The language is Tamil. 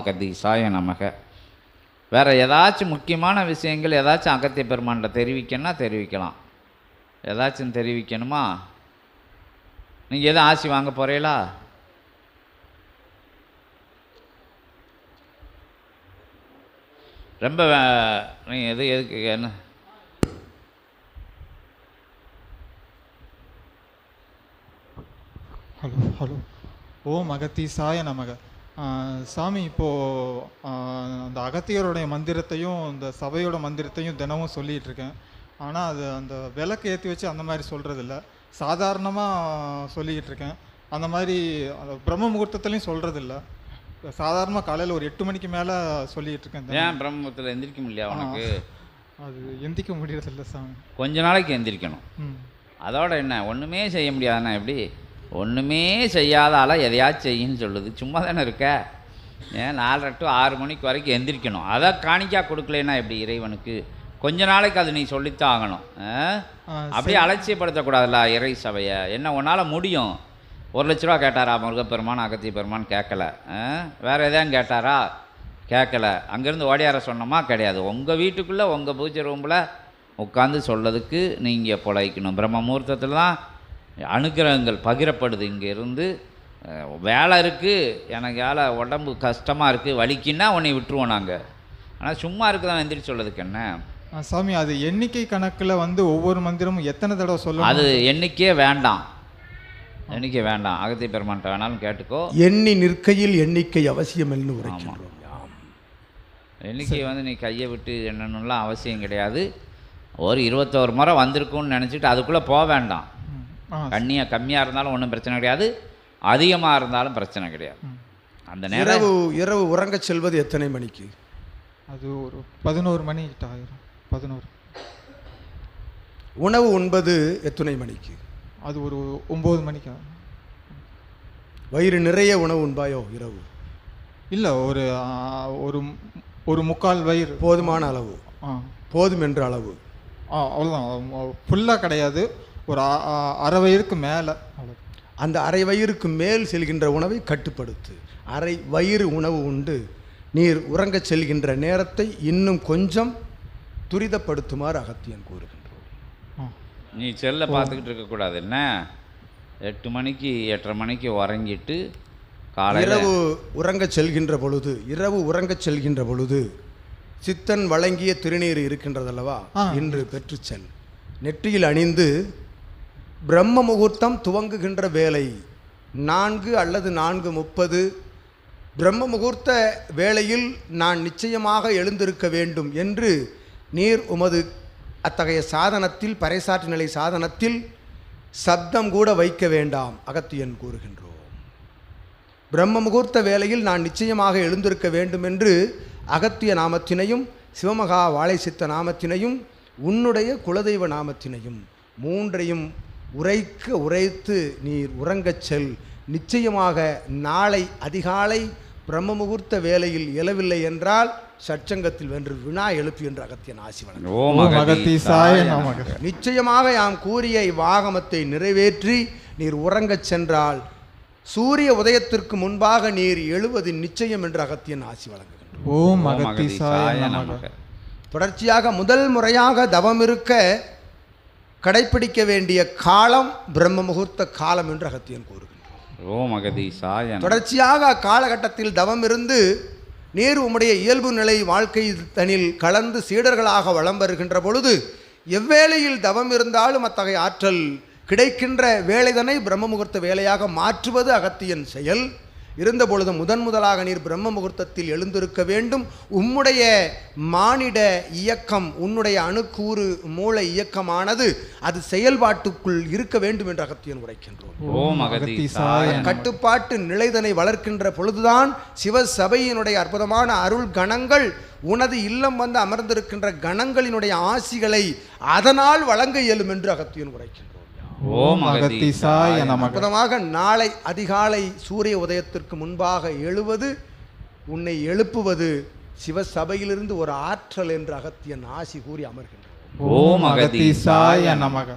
அகதீசாய நமக. வேறு ஏதாச்சும் முக்கியமான விஷயங்கள் ஏதாச்சும் அகத்திய பெருமான்கிட்ட தெரிவிக்கணும்னா தெரிவிக்கலாம். ஏதாச்சும் தெரிவிக்கணுமா? நீங்கள் எதுவும் ஆசி வாங்க போகிறீங்களா? ரொம்ப நீங்கள் எதுக்கு என்ன? Hello hello. ஓம் அகத்தீசாய நமக. சாமி, இப்போது அந்த அகத்தியருடைய மந்திரத்தையும் இந்த சபையோட மந்திரத்தையும் தினமும் சொல்லிகிட்டு இருக்கேன். ஆனால் அது அந்த விளக்கு ஏற்றி வச்சு அந்த மாதிரி சொல்கிறதில்ல, சாதாரணமாக சொல்லிக்கிட்டு இருக்கேன். அந்த மாதிரி அந்த பிரம்ம முகூர்த்தத்துலேயும் சொல்கிறதில்ல, சாதாரணமாக காலையில் ஒரு 8 மணிக்கு மேலே சொல்லிக்கிட்டு இருக்கேன். ஏன் பிரம்ம முகூர்த்தத்தில் எந்திரிக்க முடியல உனக்கு? அது எந்திரிக்க முடியறதில்ல சாமி. கொஞ்ச நாளைக்கு எந்திரிக்கணும். அதோட என்ன, ஒன்றுமே செய்ய முடியாதுண்ணா? எப்படி ஒன்றுமே செய்யாத ஆளாக எதையாச்சும் செய்யுன்னு சொல்லுது? சும்மா தானே இருக்க. ஏன் 4:30 to 6 மணிக்கு வரைக்கும் எந்திரிக்கணும். அதை காணிக்கா கொடுக்கலன்னா எப்படி இறைவனுக்கு? கொஞ்ச நாளைக்கு அது நீ சொல்லித்தான் ஆகணும். அப்படியே அலட்சியப்படுத்தக்கூடாதுல்ல இறை சபையை. என்ன உன்னால் முடியும்? 1 லட்ச ரூபா கேட்டாரா முருகப்பெருமான், அகத்திய பெருமான்? கேட்கல. வேறு எதாவது கேட்டாரா? கேட்கல. அங்கேருந்து ஓடியார சொன்னோமா? கிடையாது. உங்கள் வீட்டுக்குள்ளே உங்கள் பூஜை ரூமில் உட்காந்து சொல்லதுக்கு நீங்கள் பொழைக்கணும். பிரம்ம முகூர்த்தத்தில் தான் அனுகிரகங்கள் பகிரப்படுது. இங்கே இருந்து வேலை இருக்குது, எனக்கு வேலை, உடம்பு கஷ்டமாக இருக்குது, வலிக்குன்னா உன்னை விட்டுருவோம் நாங்கள். ஆனால் சும்மா இருக்குதான் எந்திரிச்சு சொல்லதுக்கு என்ன சாமி? அது எண்ணிக்கை கணக்கில் ஒவ்வொரு மந்திரமும் எத்தனை தடவை சொல்லணும்? அது எண்ணிக்கையே வேண்டாம், எண்ணிக்கை வேண்டாம். அகத்திய பெருமான்ட்ட வேணாலும் கேட்டுக்கோ. எண்ணி நிற்கையில் எண்ணிக்கை அவசியம் என்று உரைக்கிறோம். எண்ணிக்கை நீ கையை விட்டு என்னன்னுலாம் அவசியம் கிடையாது. ஒரு 21 முறை வந்திருக்கும்னு நினச்சிட்டு அதுக்குள்ளே போக வேண்டாம். கம்மியாக இருந்தாலும் ஒன்றும் பிரச்சனை கிடையாது, அதிகமாக இருந்தாலும் பிரச்சனை கிடையாது. அந்த நேரம் இரவு உறங்க செல்வது எத்தனை மணிக்கு? அது ஒரு 11 மணி கிட்ட ஆயிரும். 11. உணவு உண்பது எத்தனை மணிக்கு? அது ஒரு 9 மணிக்கு. வயிறு நிறைய உணவு உண்பாயோ இரவு? இல்லை, ஒரு ஒரு முக்கால் வயிறு போதுமான அளவு. போதும் என்ற அளவு. அவ்வளோதான், ஃபுல்லாக கிடையாது, ஒரு அரை வயிறுக்கு மேலே. அந்த அரை வயிறுக்கு மேல் செல்கின்ற உணவை கட்டுப்படுத்து. அரை வயிறு உணவு உண்டு நீர் உறங்கச் செல்கின்ற நேரத்தை இன்னும் கொஞ்சம் துரிதப்படுத்துமாறு அகத்தியன் கூறுகின்றோம். நீ செல்ல பார்த்துக்கிட்டு இருக்கக்கூடாது. என்ன 8 மணிக்கு 8:30 மணிக்கு உறங்கிட்டு இரவு உறங்கச் செல்கின்ற பொழுது சித்தன் வழங்கிய திருநீர் இருக்கின்றதல்லவா, இன்று பெற்று செல். நெற்றியில் அணிந்து பிரம்ம முகூர்த்தம் துவங்குகின்ற வேலை 4 அல்லது 4:30 பிரம்ம முகூர்த்த வேளையில் நான் நிச்சயமாக எழுந்திருக்க வேண்டும் என்று நீர் உமது அத்தகைய சாதனத்தில், பறைசாற்று நிலை சாதனத்தில் சப்தம் கூட வைக்க வேண்டாம் அகத்தியன் கூறுகின்றோம். பிரம்ம முகூர்த்த வேளையில் நான் நிச்சயமாக எழுந்திருக்க வேண்டும் என்று அகத்திய நாமத்தினையும் சிவமகா வாழை சித்த நாமத்தினையும் உன்னுடைய குலதெய்வ நாமத்தினையும் 3ஐயும் உரைத்து நீர் உறங்கச் செல். நிச்சயமாக நாளை அதிகாலை பிரம்ம முகூர்த்த வேளையில் எழவில்லை என்றால் சற்சங்கத்தில் வென்று வினா எழுப்பி என்று அகத்தியன் ஆசி வழங்க. நிச்சயமாக யாம் கூறிய இவ்வாகமத்தை நிறைவேற்றி நீர் உறங்கச் சென்றால் சூரிய உதயத்திற்கு முன்பாக நீர் எழுவது நிச்சயம் என்று அகத்தியன் ஆசி வழங்குகின்றோம். தொடர்ச்சியாக முதல் முறையாக தவம் இருக்க கடைப்பிடிக்க வேண்டிய காலம் பிரம்ம முகூர்த்த காலம் என்று அகத்தியன் கூறுகின்றோம். தொடர்ச்சியாக அக்காலகட்டத்தில் தவம் இருந்து நீர் உம்முடைய இயல்பு நிலை வாழ்க்கை தனில் கலந்து சீடர்களாக வலம் வருகின்ற பொழுது எவ்வேளையில் தவம் இருந்தாலும் அத்தகைய ஆற்றல் கிடைக்கின்ற வேலைதனை பிரம்ம முகூர்த்த வேலையாக மாற்றுவது அகத்தியன் செயல். இருந்த பொழுது முதலாக நீர் பிரம்ம முகூர்த்தத்தில் எழுந்திருக்க வேண்டும். உம்முடைய மானிட இயக்கம், உன்னுடைய அணுக்கூறு மூளை இயக்கமானது அது செயல்பாட்டுக்குள் இருக்க வேண்டும் என்று அகத்தியன் உரைக்கின்றோம். கட்டுப்பாட்டு நிலைதனை வளர்க்கின்ற பொழுதுதான் சிவ சபையினுடைய அற்புதமான அருள் கணங்கள் உனது இல்லம் வந்து அமர்ந்திருக்கின்ற கணங்களினுடைய ஆசிகளை அதனால் வழங்க இயலும் என்று அகத்தியன் உரைக்கின்றோம். அற்புதமாக நாளை அதிகாலை சூரிய உதயத்திற்கு முன்பாக எழுவது, உன்னை எழுப்புவது சிவசபையிலிருந்து ஒரு ஆற்றல் என்று அகத்தியன் ஆசி கூறி அமர்கின்றோம். ஓம் அகத்தீசாய நமக.